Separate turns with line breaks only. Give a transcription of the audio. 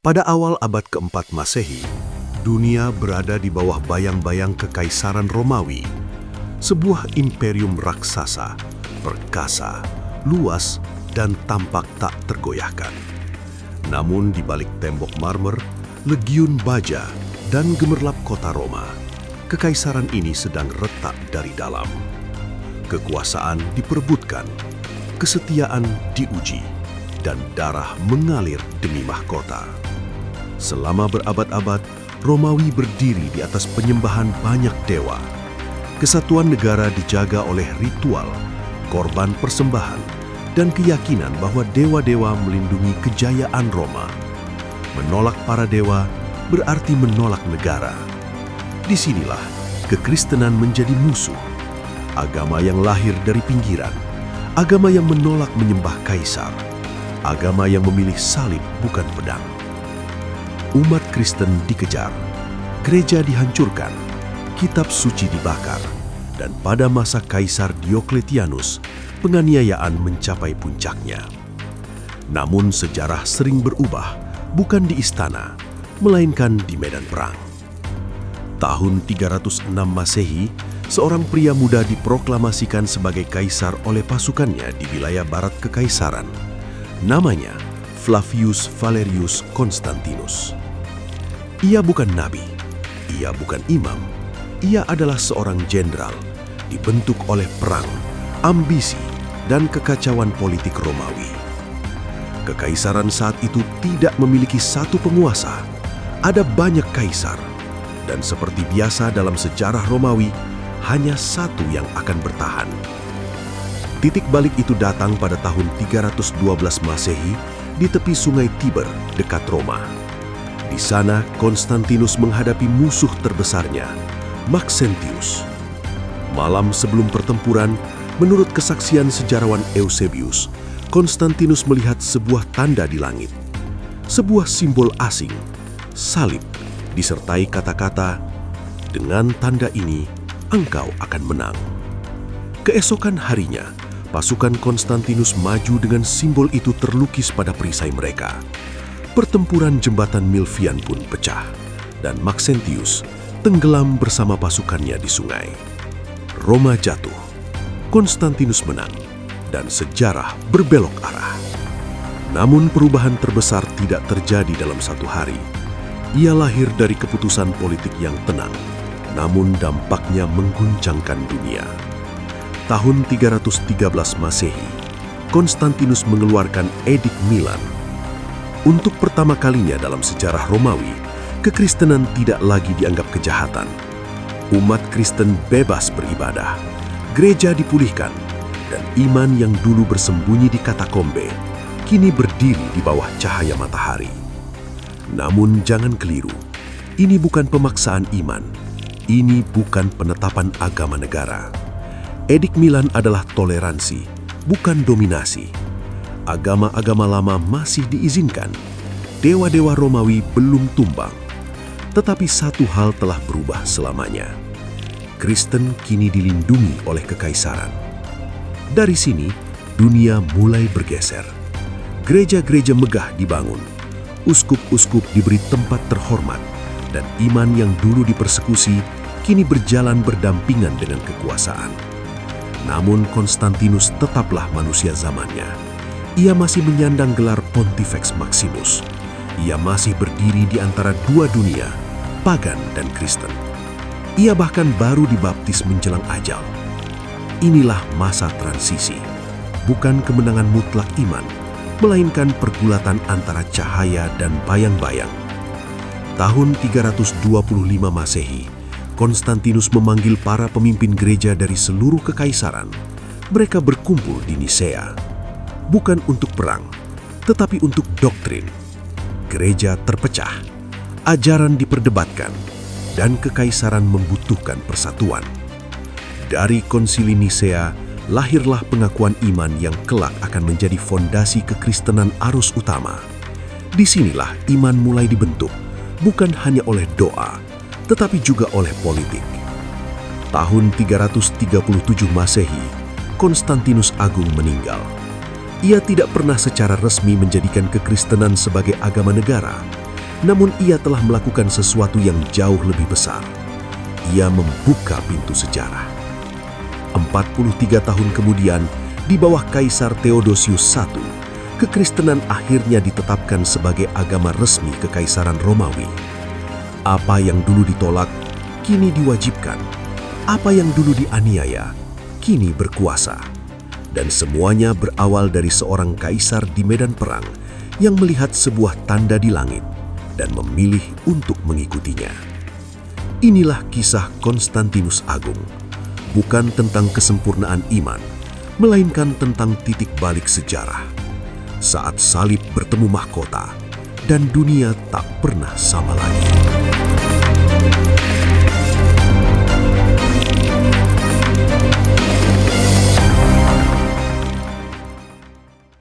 Pada awal abad keempat Masehi, dunia berada di bawah bayang-bayang Kekaisaran Romawi, sebuah imperium raksasa, perkasa, luas, dan tampak tak tergoyahkan. Namun di balik tembok marmer, legiun baja, dan gemerlap kota Roma, kekaisaran ini sedang retak dari dalam. Kekuasaan diperebutkan, kesetiaan diuji, dan darah mengalir demi mahkota. Selama berabad-abad, Romawi berdiri di atas penyembahan banyak dewa. Kesatuan negara dijaga oleh ritual, korban persembahan, dan keyakinan bahwa dewa-dewa melindungi kejayaan Roma. Menolak para dewa berarti menolak negara. Disinilah kekristenan menjadi musuh. Agama yang lahir dari pinggiran, agama yang menolak menyembah kaisar, agama yang memilih salib bukan pedang. Umat Kristen dikejar, gereja dihancurkan, kitab suci dibakar, dan pada masa Kaisar Diokletianus, penganiayaan mencapai puncaknya. Namun sejarah sering berubah, bukan di istana, melainkan di medan perang. Tahun 306 Masehi, seorang pria muda diproklamasikan sebagai kaisar oleh pasukannya di wilayah barat kekaisaran. Namanya Flavius Valerius Constantinus. Ia bukan nabi, ia bukan imam, ia adalah seorang jenderal, dibentuk oleh perang, ambisi, dan kekacauan politik Romawi. Kekaisaran saat itu tidak memiliki satu penguasa, ada banyak kaisar, dan seperti biasa dalam sejarah Romawi, hanya satu yang akan bertahan. Titik balik itu datang pada tahun 312 Masehi di tepi sungai Tiber dekat Roma. Di sana, Konstantinus menghadapi musuh terbesarnya, Maxentius. Malam sebelum pertempuran, menurut kesaksian sejarawan Eusebius, Konstantinus melihat sebuah tanda di langit. Sebuah simbol asing, salib, disertai kata-kata, "Dengan tanda ini, engkau akan menang." Keesokan harinya, pasukan Konstantinus maju dengan simbol itu terlukis pada perisai mereka. Pertempuran jembatan Milvian pun pecah, dan Maxentius tenggelam bersama pasukannya di sungai. Roma jatuh, Konstantinus menang, dan sejarah berbelok arah. Namun perubahan terbesar tidak terjadi dalam satu hari. Ia lahir dari keputusan politik yang tenang, namun dampaknya mengguncangkan dunia. Tahun 313 Masehi, Konstantinus mengeluarkan Edik Milan. Untuk pertama kalinya dalam sejarah Romawi, kekristenan tidak lagi dianggap kejahatan. Umat Kristen bebas beribadah, gereja dipulihkan, dan iman yang dulu bersembunyi di katakombe, kini berdiri di bawah cahaya matahari. Namun jangan keliru, ini bukan pemaksaan iman, ini bukan penetapan agama negara. Edik Milan adalah toleransi, bukan dominasi. Agama-agama lama masih diizinkan. Dewa-dewa Romawi belum tumbang. Tetapi satu hal telah berubah selamanya. Kristen kini dilindungi oleh kekaisaran. Dari sini, dunia mulai bergeser. Gereja-gereja megah dibangun. Uskup-uskup diberi tempat terhormat. Dan iman yang dulu dipersekusi, kini berjalan berdampingan dengan kekuasaan. Namun Konstantinus tetaplah manusia zamannya. Ia masih menyandang gelar Pontifex Maximus. Ia masih berdiri di antara dua dunia, pagan dan Kristen. Ia bahkan baru dibaptis menjelang ajal. Inilah masa transisi, bukan kemenangan mutlak iman, melainkan pergulatan antara cahaya dan bayang-bayang. Tahun 325 Masehi, Konstantinus memanggil para pemimpin gereja dari seluruh kekaisaran. Mereka berkumpul di Nisea, bukan untuk perang, tetapi untuk doktrin. Gereja terpecah, ajaran diperdebatkan, dan kekaisaran membutuhkan persatuan. Dari konsili Nisea, lahirlah pengakuan iman yang kelak akan menjadi fondasi kekristenan arus utama. Disinilah iman mulai dibentuk, bukan hanya oleh doa, tetapi juga oleh politik. Tahun 337 Masehi, Konstantinus Agung meninggal. Ia tidak pernah secara resmi menjadikan kekristenan sebagai agama negara, Namun ia telah melakukan sesuatu yang jauh lebih besar. Ia membuka pintu sejarah. 43 tahun kemudian, di bawah Kaisar Theodosius I, kekristenan akhirnya ditetapkan sebagai agama resmi Kekaisaran Romawi. Apa yang dulu ditolak, kini diwajibkan. Apa yang dulu dianiaya, kini berkuasa. Dan semuanya berawal dari seorang kaisar di medan perang yang melihat sebuah tanda di langit dan memilih untuk mengikutinya. Inilah kisah Konstantinus Agung, bukan tentang kesempurnaan iman, melainkan tentang titik balik sejarah. Saat salib bertemu mahkota dan dunia tak pernah sama lagi.